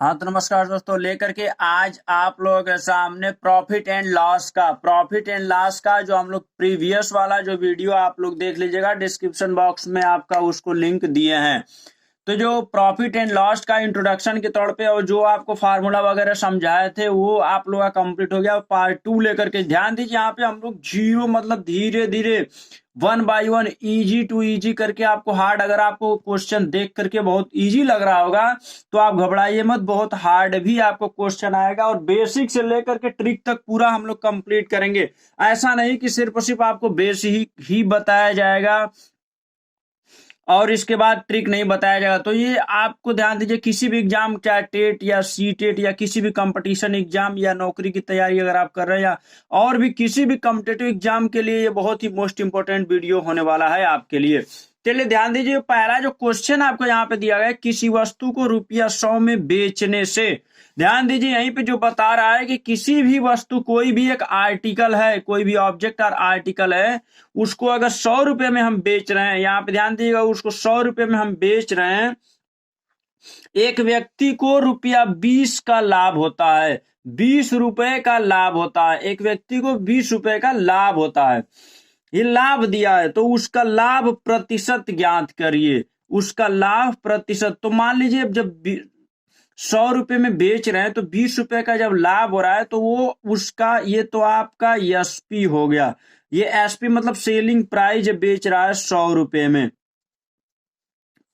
हाँ तो नमस्कार दोस्तों, लेकर के आज आप लोगों के सामने प्रॉफिट एंड लॉस का जो हम लोग प्रीवियस वाला जो वीडियो आप लोग देख लीजिएगा, डिस्क्रिप्शन बॉक्स में आपका उसको लिंक दिए हैं। तो जो प्रॉफिट एंड लॉस का इंट्रोडक्शन के तौर पे और जो आपको फार्मूला वगैरह समझाए थे वो आप लोग का कंप्लीट हो गया। पार्ट 2 लेकर के ध्यान दीजिए, यहाँ पे हम लोग जीरो मतलब धीरे धीरे 1 by 1 इजी टू इजी करके आपको हार्ड, अगर आपको क्वेश्चन देख करके बहुत इजी लग रहा होगा तो आप घबराइए मत, बहुत हार्ड भी आपको क्वेश्चन आएगा और बेसिक से लेकर के ट्रिक तक पूरा हम लोग कंप्लीट करेंगे। ऐसा नहीं कि सिर्फ और सिर्फ आपको बेसिक ही बताया जाएगा और इसके बाद ट्रिक नहीं बताया जाएगा। तो ये आपको ध्यान दीजिए, किसी भी एग्जाम, चाहे टेट या सी टेट या किसी भी कंपटीशन एग्जाम या नौकरी की तैयारी अगर आप कर रहे हैं या और भी किसी भी कॉम्पिटेटिव एग्जाम के लिए, ये बहुत ही मोस्ट इंपोर्टेंट वीडियो होने वाला है आपके लिए। चलिए ध्यान दीजिए, पहला जो क्वेश्चन आपको यहाँ पे दिया गया है, किसी वस्तु को ₹100 में बेचने से। ध्यान दीजिए, यहीं पे जो बता रहा है कि किसी भी वस्तु, कोई भी एक आर्टिकल है, कोई भी ऑब्जेक्ट और आर्टिकल है, उसको अगर 100 रुपए में हम बेच रहे हैं, यहाँ पे ध्यान दीजिएगा, उसको 100 रुपए में हम बेच रहे हैं, एक व्यक्ति को ₹20 का लाभ होता है, 20 रुपए का लाभ होता है, एक व्यक्ति को 20 रुपए का लाभ होता है। ये लाभ दिया है तो उसका लाभ प्रतिशत ज्ञात करिए, उसका लाभ प्रतिशत। तो मान लीजिए जब 100 रुपए में बेच रहे हैं तो 20 रुपए का जब लाभ हो रहा है तो वो उसका, ये तो आपका एसपी हो गया। ये एसपी मतलब सेलिंग प्राइस बेच रहा है 100 रुपए में।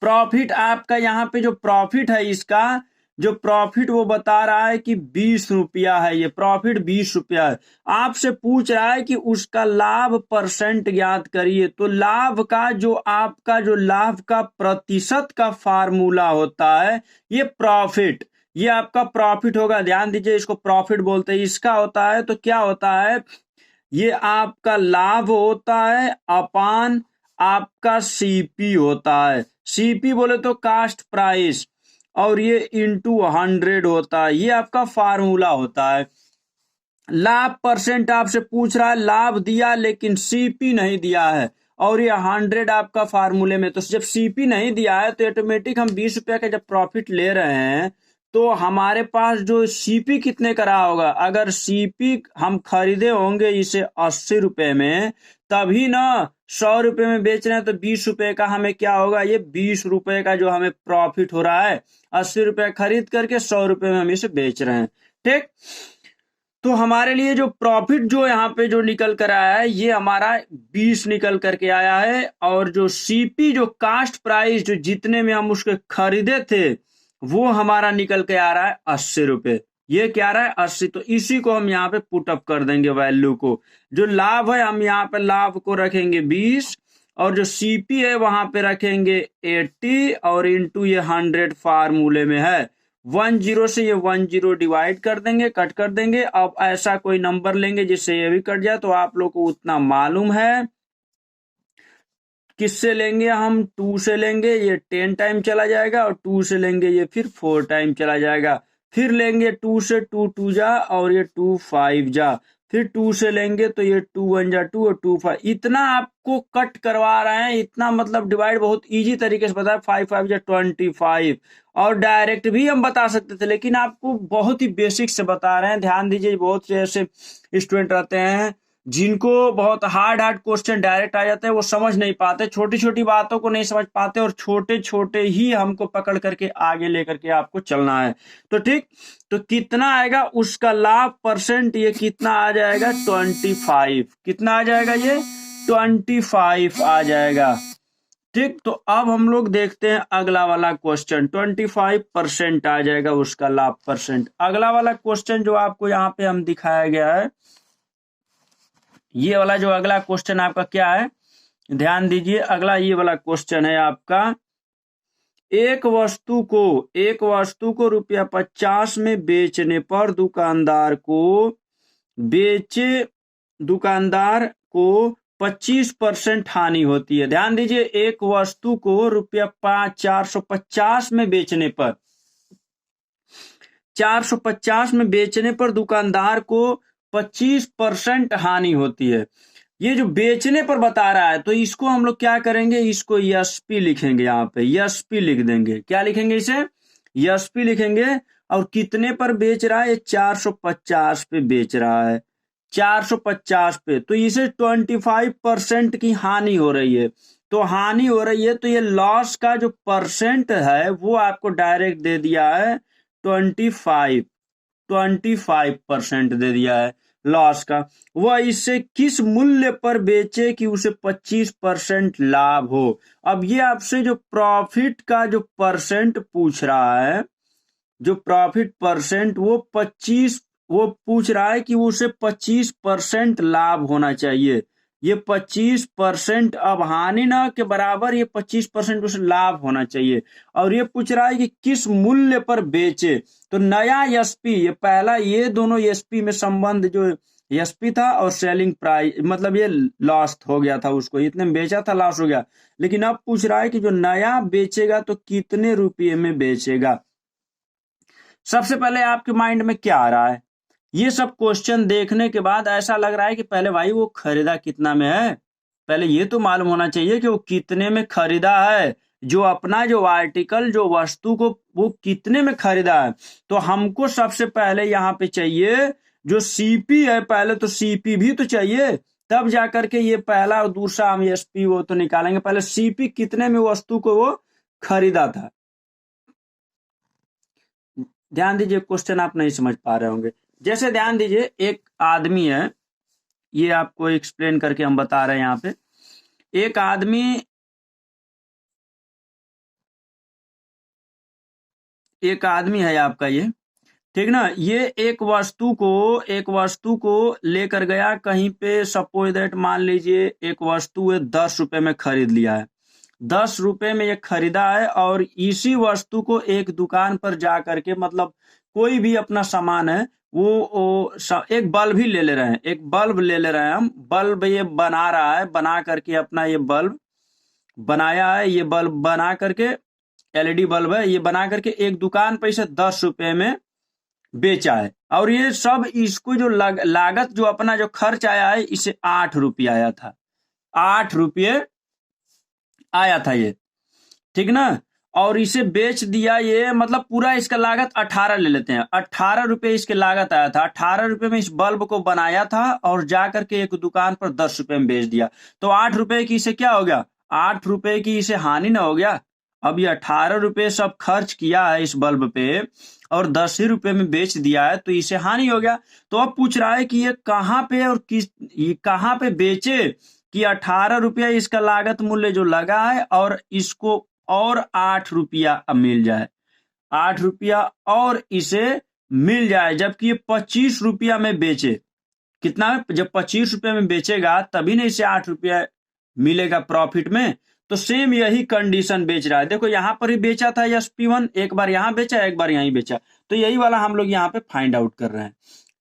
प्रॉफिट आपका यहाँ पे जो प्रॉफिट है, इसका जो प्रॉफिट वो बता रहा है कि 20 रुपया है, ये प्रॉफिट 20 रुपया है। आपसे पूछ रहा है कि उसका लाभ परसेंट ज्ञात करिए। तो लाभ का जो आपका जो लाभ का प्रतिशत का फार्मूला होता है, ये प्रॉफिट, ये आपका प्रॉफिट होगा। ध्यान दीजिए, इसको प्रॉफिट बोलते हैं। इसका होता है तो क्या होता है, ये आपका लाभ होता है अपान आपका सीपी होता है। सीपी बोले तो कास्ट प्राइस, और ये इंटू 100 होता है। ये आपका फार्मूला होता है। लाभ परसेंट आपसे पूछ रहा है, लाभ दिया लेकिन सीपी नहीं दिया है, और ये 100 आपका फार्मूले में। तो जब सीपी नहीं दिया है तो ऑटोमेटिक हम 20 रुपया का जब प्रॉफिट ले रहे हैं तो हमारे पास जो सीपी कितने का रहा होगा। अगर सीपी हम खरीदे होंगे इसे 80 रुपए में, तभी ना 100 रुपए में बेच रहे हैं, तो 20 रुपए का हमें क्या होगा, ये 20 रुपए का जो हमें प्रॉफिट हो रहा है। 80 रुपए खरीद करके 100 रुपए में हम इसे बेच रहे हैं। ठीक, तो हमारे लिए जो प्रॉफिट जो यहाँ पे जो निकल कर आया है, ये हमारा 20 निकल करके आया है। और जो सीपी जो कास्ट प्राइस जो जितने में हम उसके खरीदे थे, वो हमारा निकल के आ रहा है 80 रुपए। ये क्या आ रहा है, 80। तो इसी को हम यहाँ पे पुट अप कर देंगे वैल्यू को। जो लाभ है हम यहाँ पे लाभ को रखेंगे 20, और जो सीपी है वहां पे रखेंगे 80, और इंटू ये 100 फार्मूले में है। 10 से ये 10 डिवाइड कर देंगे, कट कर देंगे। अब ऐसा कोई नंबर लेंगे जिससे ये भी कट जाए, तो आप लोग को उतना मालूम है। किससे लेंगे हम, 2 से लेंगे, ये 10 टाइम चला जाएगा, और 2 से लेंगे ये फिर 4 टाइम चला जाएगा। फिर लेंगे 2 से, 2 2 जा, और ये 2 5 जा। फिर 2 से लेंगे तो ये 2 1 जा 2 और 2 5। इतना आपको कट करवा रहे हैं, इतना मतलब डिवाइड बहुत इजी तरीके से बताया। 5 5 जा 25। और डायरेक्ट भी हम बता सकते थे, लेकिन आपको बहुत ही बेसिक से बता रहे हैं। ध्यान दीजिए, बहुत से ऐसे स्टूडेंट रहते हैं जिनको बहुत हार्ड क्वेश्चन डायरेक्ट आ जाते हैं, वो समझ नहीं पाते, छोटी छोटी बातों को नहीं समझ पाते, और छोटे छोटे ही हमको पकड़ करके आगे लेकर के आपको चलना है। तो ठीक, तो कितना आएगा उसका लाभ परसेंट, ये कितना आ जाएगा 25। कितना आ जाएगा, ये 25 आ जाएगा। ठीक, तो अब हम लोग देखते हैं अगला वाला क्वेश्चन। 25% आ जाएगा उसका लाभ परसेंट। अगला वाला क्वेश्चन जो आपको यहाँ पे हम दिखाया गया है, ये वाला जो अगला क्वेश्चन आपका क्या है, ध्यान दीजिए। अगला ये वाला क्वेश्चन है आपका, एक वस्तु को ₹50 में बेचने पर दुकानदार को 25% हानि होती है। ध्यान दीजिए, एक वस्तु को ₹450 में बेचने पर, 450 में बेचने पर दुकानदार को 25% हानि होती है। ये जो बेचने पर बता रहा है तो इसको हम लोग क्या करेंगे, इसको एसपी लिखेंगे, यहाँ पे एसपी लिख देंगे। क्या लिखेंगे इसे, एसपी लिखेंगे। और कितने पर बेच रहा है, ये 450 पे बेच रहा है, 450 पे। तो इसे 25% की हानि हो रही है। तो हानि हो रही है तो ये लॉस का जो परसेंट है वो आपको डायरेक्ट दे दिया है 25% दे दिया है लॉस का। वह इसे किस मूल्य पर बेचे कि उसे 25% लाभ हो। अब ये आपसे जो प्रॉफिट का जो परसेंट पूछ रहा है, जो प्रॉफिट परसेंट वो पूछ रहा है कि उसे 25% लाभ होना चाहिए। ये 25% अब हानि ना के बराबर, ये 25% उसे लाभ होना चाहिए। और ये पूछ रहा है कि किस मूल्य पर बेचे। तो नया एसपी, ये पहला, ये दोनों एसपी में संबंध जो एसपी था और सेलिंग प्राइस, मतलब ये लॉस हो गया था, उसको इतने में बेचा था, लॉस हो गया। लेकिन अब पूछ रहा है कि जो नया बेचेगा तो कितने रुपये में बेचेगा। सबसे पहले आपके माइंड में क्या आ रहा है, ये सब क्वेश्चन देखने के बाद ऐसा लग रहा है कि पहले भाई वो खरीदा कितना में है, पहले ये तो मालूम होना चाहिए कि वो कितने में खरीदा है, जो अपना जो आर्टिकल, जो वस्तु को वो कितने में खरीदा है। तो हमको सबसे पहले यहाँ पे चाहिए जो सीपी है, पहले तो सीपी भी तो चाहिए, तब जाकर के ये पहला और दूसरा हम एसपी वो तो निकालेंगे। पहले सीपी कितने में वस्तु को वो खरीदा था। ध्यान दीजिए, क्वेश्चन आप नहीं समझ पा रहे होंगे। जैसे ध्यान दीजिए, एक आदमी है, ये आपको एक्सप्लेन करके हम बता रहे हैं यहाँ पे। एक आदमी, एक आदमी है आपका ये, ठीक ना, ये एक वस्तु को लेकर गया कहीं पे। सपोज दैट, मान लीजिए एक वस्तु है 10 रुपए में खरीद लिया है, 10 रुपए में ये खरीदा है। और इसी वस्तु को एक दुकान पर जा करके, मतलब कोई भी अपना सामान है, एक बल्ब ही ले ले रहे हैं, एक बल्ब ले ले रहे हैं हम। बल्ब ये बना रहा है, बना करके अपना ये बल्ब बनाया है, ये बल्ब बना करके, एलईडी बल्ब है, ये बना करके एक दुकान पे इसे 10 रुपए में बेचा है। और ये सब इसको जो लागत, जो अपना जो खर्च आया है, इसे 8 रुपये आया था, 8 रुपये आया था ये, ठीक ना। और इसे बेच दिया ये, मतलब पूरा इसका लागत 18 ले लेते हैं, 18 रुपये इसके लागत आया था। 18 रुपये में इस बल्ब को बनाया था और जाकर के एक दुकान पर 10 रुपये में बेच दिया। तो 8 रुपये की इसे क्या हो गया, 8 रुपये की इसे हानि ना हो गया। अब ये 18 रुपये सब खर्च किया है इस बल्ब पे और 10 ही रुपये में बेच दिया है, तो इसे हानि हो गया। तो अब पूछ रहा है कि ये कहाँ पे और ये कहाँ पे बेचे कि 18 रुपया इसका लागत मूल्य जो लगा है और इसको और 8 रुपया मिल जाए, 8 रुपया और इसे मिल जाए, जबकि ये 25 रुपया में बेचे। कितना में, जब 25 रुपये में बेचेगा तभी ना इसे 8 रुपया मिलेगा प्रॉफिट में। तो सेम यही कंडीशन बेच रहा है। देखो यहाँ पर ही बेचा था SP1, एक बार यहाँ बेचा, एक बार यहीं बेचा। तो यही वाला हम लोग यहाँ पे फाइंड आउट कर रहे हैं,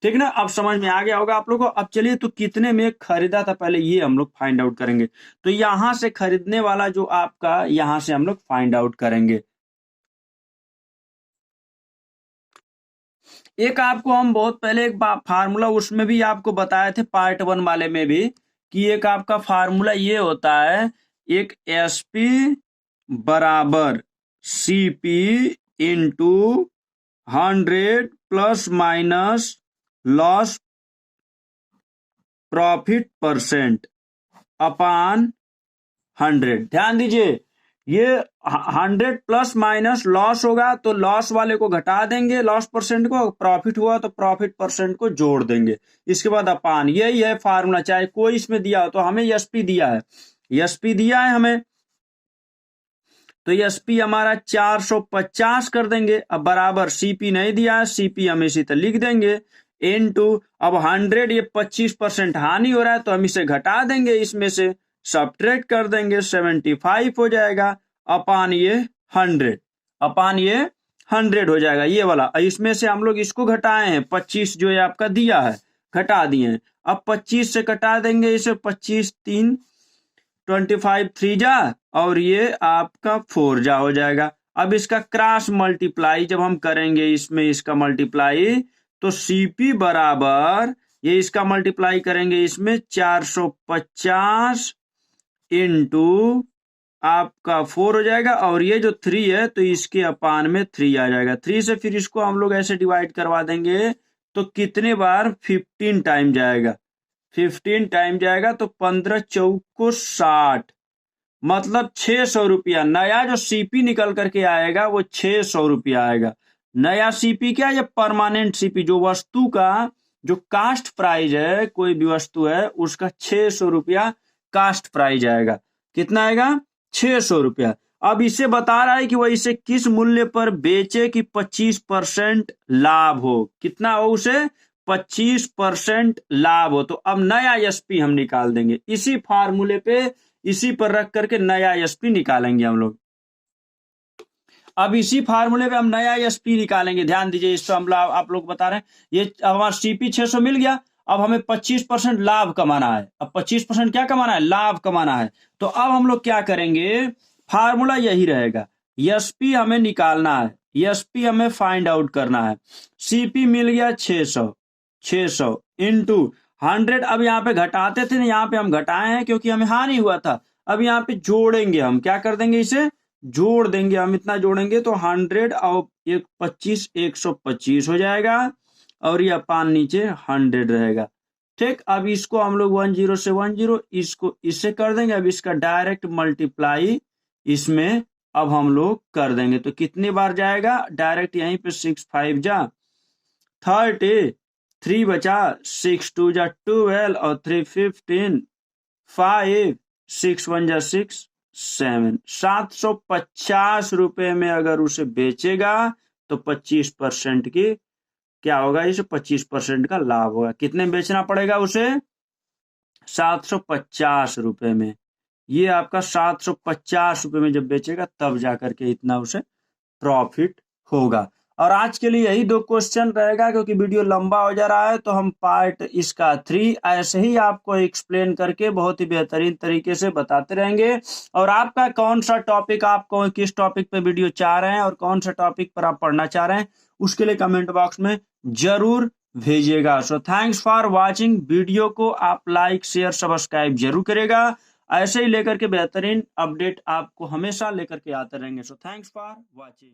ठीक ना। अब समझ में आ गया होगा आप लोगों को। अब चलिए, तो कितने में खरीदा था, पहले ये हम लोग फाइंड आउट करेंगे। तो यहां से खरीदने वाला जो आपका, यहां से हम लोग फाइंड आउट करेंगे। एक आपको हम बहुत पहले एक फार्मूला उसमें भी आपको बताए थे, पार्ट 1 वाले में भी, कि एक आपका फार्मूला ये होता है, एक SP बराबर CP into 100 plus minus loss profit percent upon 100। ध्यान दीजिए, ये 100 प्लस माइनस लॉस होगा तो लॉस वाले को घटा देंगे, लॉस परसेंट को। प्रॉफिट हुआ तो प्रॉफिट परसेंट को जोड़ देंगे। इसके बाद अपान, यही है फार्मूला। चाहे कोई इसमें दिया हो, तो हमें एसपी दिया है, एसपी दिया है हमें, तो एसपी हमारा 450 कर देंगे। अब बराबर सीपी नहीं दिया है, सीपी हम इसी तरह लिख देंगे इनटू, अब 100, ये 25% हानि हो रहा है तो हम इसे घटा देंगे, इसमें से सब्ट्रैक्ट कर देंगे, 75 हो जाएगा अपान ये 100, अपान ये 100 हो जाएगा ये वाला। इसमें से हम लोग इसको घटाए हैं, 25 जो ये आपका दिया है घटा दिए हैं। अब 25 से घटा देंगे इसे, 25 3 25 3 जा, और ये आपका 4 जा हो जाएगा। अब इसका क्रॉस मल्टीप्लाई जब हम करेंगे, इसमें इसका मल्टीप्लाई, तो सीपी बराबर ये इसका मल्टीप्लाई करेंगे इसमें 450 इंटू आपका 4 हो जाएगा, और ये जो 3 है तो इसके अपान में 3 आ जाएगा। 3 से फिर इसको हम लोग ऐसे डिवाइड करवा देंगे तो कितने बार 15 टाइम जाएगा, 15 टाइम जाएगा तो 15 चौको 60, मतलब 600 रुपया। नया जो सीपी निकल करके आएगा वो 600 रुपया आएगा। नया सीपी क्या, ये परमानेंट सीपी, जो वस्तु का जो कास्ट प्राइस है, कोई भी वस्तु है उसका 600 रुपया कास्ट प्राइस आएगा। कितना आएगा, 600 रुपया। अब इसे बता रहा है कि वह इसे किस मूल्य पर बेचे कि 25% लाभ हो। कितना हो उसे, 25% लाभ हो। तो अब नया एसपी हम निकाल देंगे, इसी फार्मूले पे इसी पर रख करके नया एसपी निकालेंगे हम लोग। अब इसी फार्मूले पे हम नया एसपी निकालेंगे। ध्यान दीजिए, इस पर आप लोग बता रहे हैं, ये अब हमारा सीपी 600 मिल गया। अब हमें 25% लाभ कमाना है। अब 25% क्या कमाना है, लाभ कमाना है। तो अब हम लोग क्या करेंगे, फार्मूला यही रहेगा, एसपी हमें निकालना है, एसपी हमें फाइंड आउट करना है। सीपी मिल गया 600 इंटू 100। अब यहाँ पे घटाते थे ना, यहाँ पे हम घटाए हैं क्योंकि हमें हानि हुआ था। अब यहाँ पे जोड़ेंगे, हम क्या कर देंगे, इसे जोड़ देंगे। हम इतना जोड़ेंगे तो 100 और 25 125 हो जाएगा, और ये अपान नीचे 100 रहेगा। ठीक, अब इसको हम लोग 10 से 10 इसको इससे कर देंगे। अब इसका डायरेक्ट मल्टीप्लाई इसमें अब हम लोग कर देंगे तो कितनी बार जाएगा, डायरेक्ट यहीं पे 6 5 जा 30, 3 बचा, 6 2 जा 12 और 3 15, 5 6 1 जा 6 7, 750 रुपए में अगर उसे बेचेगा तो 25% की क्या होगा, इसे 25% का लाभ होगा। कितने में बेचना पड़ेगा उसे, 750 रुपए में। ये आपका 750 रुपए में जब बेचेगा तब जाकर के इतना उसे प्रॉफिट होगा। और आज के लिए यही 2 क्वेश्चन रहेगा, क्योंकि वीडियो लंबा हो जा रहा है तो हम पार्ट इसका 3 ऐसे ही आपको एक्सप्लेन करके बहुत ही बेहतरीन तरीके से बताते रहेंगे। और आपका कौन सा टॉपिक, आपको किस टॉपिक पे वीडियो चाह रहे हैं और कौन सा टॉपिक पर आप पढ़ना चाह रहे हैं, उसके लिए कमेंट बॉक्स में जरूर भेजिएगा। So thanks for watching. Video को आप लाइक शेयर सब्सक्राइब जरूर करेगा। ऐसे ही लेकर के बेहतरीन अपडेट आपको हमेशा लेकर के आते रहेंगे। So thanks for watching.